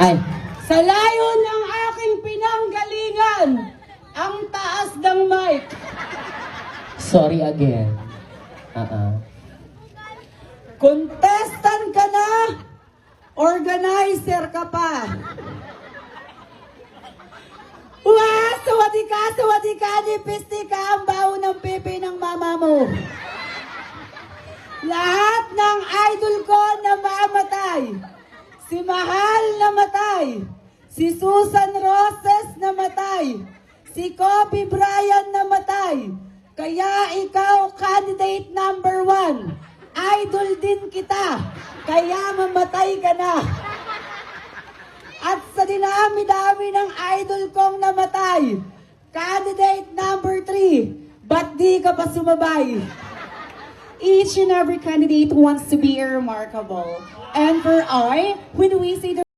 Ay, Sa layo ng aking pinanggalingan, ang taas ng mic. sorry again. Contestant ka na, organizer ka pa. Sawadi ka, nipisti ka ang baho ng pipi ng mama mo. Lahat ng idol ko na mamatay. Si Mahal namatay. Si Susan Roses namatay. Si Kobe Bryant namatay. Kaya ikaw, candidate number 1. Idol din kita. Kaya mamatay ka na. At sa dinami-dami ng idol kong namatay, candidate number 3, ba't di ka pa sumabay? Each and every candidate wants to be remarkable. And for I, when we say the